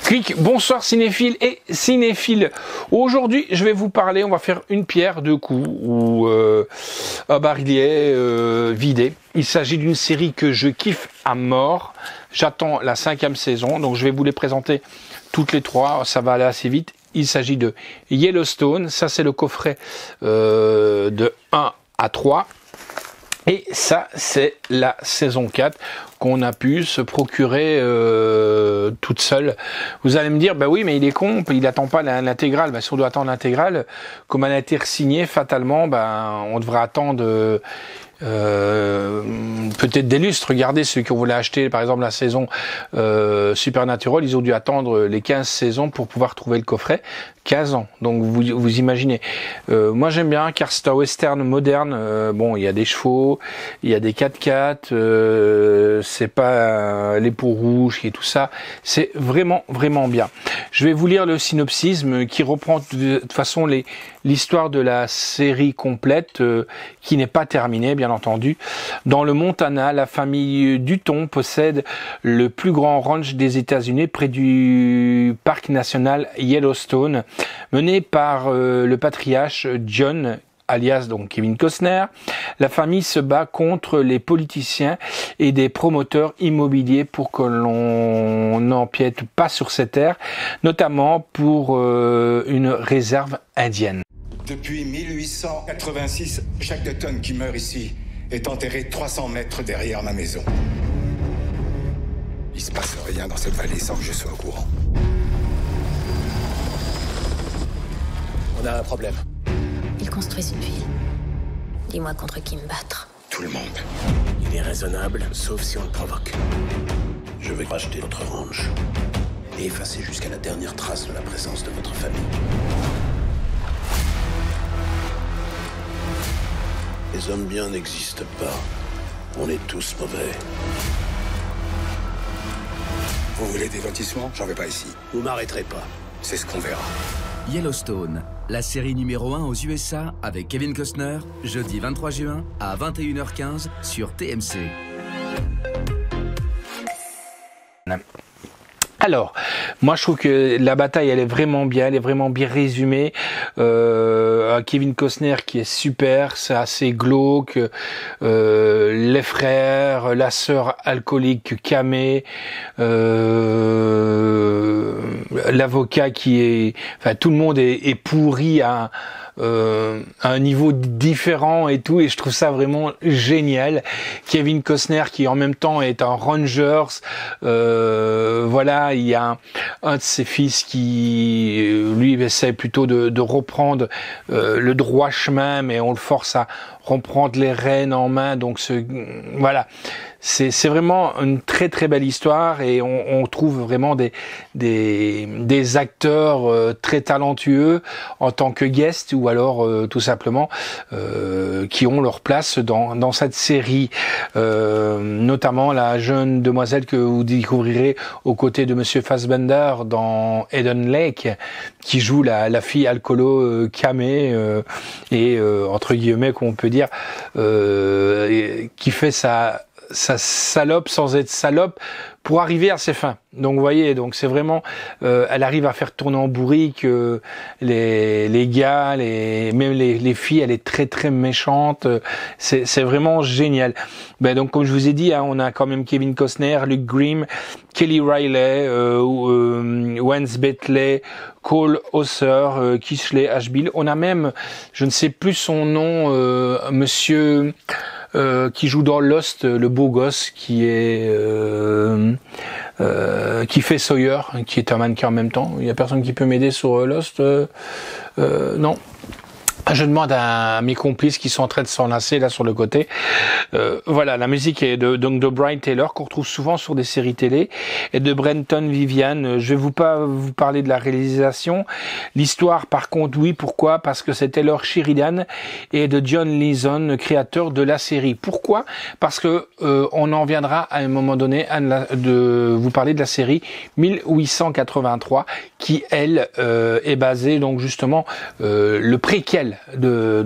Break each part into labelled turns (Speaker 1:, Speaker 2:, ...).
Speaker 1: Quick, bonsoir cinéphiles et cinéphiles. Aujourd'hui, je vais vous parler, on va faire une pierre deux coups ou un barillet vidé. Il s'agit d'une série que je kiffe à mort. J'attends la 5e saison, donc je vais vous les présenter toutes les trois, ça va aller assez vite. Il s'agit de Yellowstone, ça c'est le coffret de 1 à 3. Et ça, c'est la saison 4 qu'on a pu se procurer toute seule. Vous allez me dire, bah oui, mais il est con, il attend pas l'intégrale. Bah, si on doit attendre l'intégrale, comme elle a été signée, fatalement, bah, on devrait attendre peut-être des lustres. Regardez ceux qui ont voulu acheter, par exemple, la saison Supernatural, ils ont dû attendre les 15 saisons pour pouvoir trouver le coffret. 15 ans, donc vous imaginez. Moi j'aime bien car c'est un western moderne. Bon, il y a des chevaux, il y a des 4x4, c'est pas les peaux rouges et tout ça. C'est vraiment bien. Je vais vous lire le synopsis qui reprend de toute façon l'histoire de la série complète qui n'est pas terminée, bien entendu. Dans le Montana, la famille Dutton possède le plus grand ranch des États-Unis près du parc national Yellowstone, mené par le patriarche John, alias donc Kevin Costner. La famille se bat contre les politiciens et des promoteurs immobiliers pour que l'on n'empiète pas sur ces terres, notamment pour une réserve indienne.
Speaker 2: Depuis 1886, chaque Dutton qui meurt ici est enterré 300 mètres derrière ma maison. Il se passe rien dans cette vallée sans que je sois au courant.
Speaker 3: On a un problème.
Speaker 4: Ils construisent une ville. Dis-moi contre qui me battre.
Speaker 2: Tout le monde.
Speaker 3: Il est raisonnable, sauf si on le provoque.
Speaker 5: Je vais racheter votre ranch et effacer jusqu'à la dernière trace de la présence de votre famille. Les hommes bien n'existent pas. On est tous mauvais.
Speaker 2: Vous voulez des lotissements? J'en veux pas ici.
Speaker 3: Vous m'arrêterez pas.
Speaker 2: C'est ce qu'on verra.
Speaker 6: Yellowstone, la série numéro 1 aux USA avec Kevin Costner, jeudi 23 juin à 21h15 sur TMC.
Speaker 1: Alors, moi je trouve que la bataille elle est vraiment bien résumée. Kevin Costner qui est super, c'est assez glauque. Les frères, la sœur alcoolique Camé, l'avocat qui est, enfin tout le monde est pourri à un niveau différent et tout, et je trouve ça vraiment génial. Kevin Costner qui en même temps est un Rangers, voilà, il y a un de ses fils qui lui essaie plutôt de reprendre le droit chemin, mais on le force à reprendre les rênes en main, donc voilà, c'est vraiment une très belle histoire, et on trouve vraiment des acteurs très talentueux en tant que guest, ou alors tout simplement qui ont leur place dans cette série, notamment la jeune demoiselle que vous découvrirez aux côtés de Monsieur Fassbender dans Eden Lake, qui joue la fille alcoolo Camé, et entre guillemets qu'on peut dire qui fait sa salope sans être salope pour arriver à ses fins. Donc vous voyez, donc c'est vraiment, elle arrive à faire tourner en bourrique les gars, même les filles, elle est très méchante. C'est vraiment génial. Ben donc comme je vous ai dit, hein, on a quand même Kevin Costner, Luke Grimm, Kelly Riley, Wens Bentley, Cole Hauser, Kishley Ashbill. On a même, je ne sais plus son nom, monsieur qui joue dans Lost, le beau gosse qui est qui fait Sawyer, qui est un mannequin en même temps. Il y a personne qui peut m'aider sur Lost, non. Je demande à mes complices qui sont en train de s'enlacer là sur le côté. Voilà, la musique est de Brian Taylor, qu'on retrouve souvent sur des séries télé, et de Brenton Vivian. Je vais pas vous parler de la réalisation. L'histoire, par contre, oui. Pourquoi? Parce que c'est Taylor Sheridan et de John Leeson, créateur de la série. Pourquoi? Parce que on en viendra à un moment donné de vous parler de la série 1883, qui elle est basée donc justement le préquel de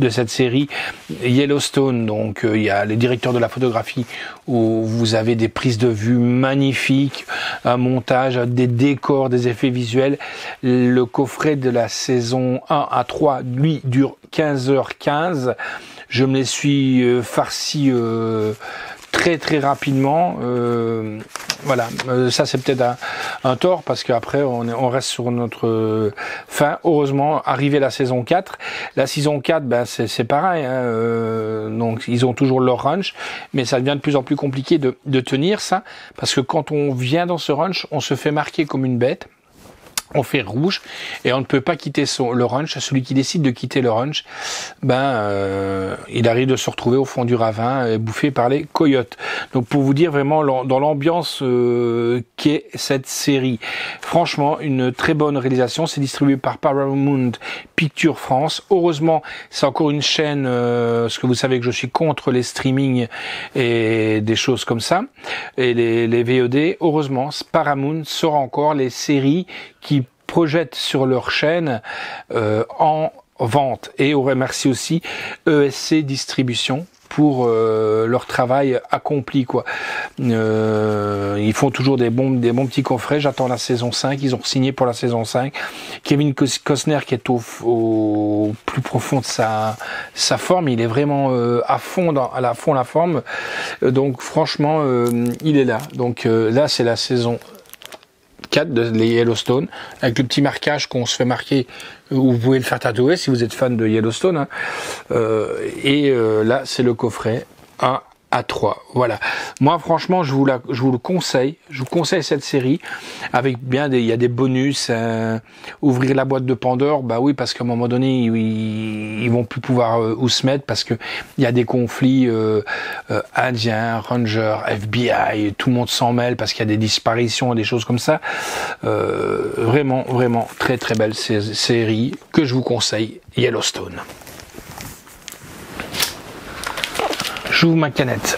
Speaker 1: cette série Yellowstone. Donc il y a les directeurs de la photographie où vous avez des prises de vue magnifiques, un montage, des décors, des effets visuels. Le coffret de la saison 1 à 3, lui, dure 15h15. Je me les suis farcis très très rapidement. Voilà, ça c'est peut-être un tort parce qu'après on reste sur notre fin. Heureusement, arrivé la saison 4. La saison 4, ben c'est pareil. Hein, donc ils ont toujours leur ranch, mais ça devient de plus en plus compliqué de tenir ça parce que quand on vient dans ce ranch, on se fait marquer comme une bête. On fait rouge et on ne peut pas quitter le ranch. Celui qui décide de quitter le ranch, il arrive de se retrouver au fond du ravin, bouffé par les coyotes. Donc pour vous dire vraiment dans l'ambiance qu'est cette série, franchement une très bonne réalisation. C'est distribué par Paramount Pictures France. Heureusement, c'est encore une chaîne, parce que vous savez que je suis contre les streamings et des choses comme ça et les VOD. Heureusement, Paramount sort encore les séries qui projettent sur leur chaîne en vente. Et on remercie aussi ESC Distribution pour leur travail accompli, quoi. Ils font toujours des bons petits coffrets. J'attends la saison 5, ils ont signé pour la saison 5. Kevin Costner qui est au plus profond de sa forme, il est vraiment à fond la forme. Donc franchement, il est là. Donc là c'est la saison 4 de Yellowstone, avec le petit marquage qu'on se fait marquer, où vous pouvez le faire tatouer si vous êtes fan de Yellowstone, hein. Là c'est le coffret 1 à 3. Voilà. Moi franchement je vous le conseille. Je vous conseille cette série avec il y a des bonus, ouvrir la boîte de Pandore, bah oui, parce qu'à un moment donné ils vont plus pouvoir où se mettre parce que il y a des conflits indiens, Rangers, FBI, tout le monde s'en mêle parce qu'il y a des disparitions et des choses comme ça. Vraiment très très belle série que je vous conseille, Yellowstone. J'ouvre ma canette.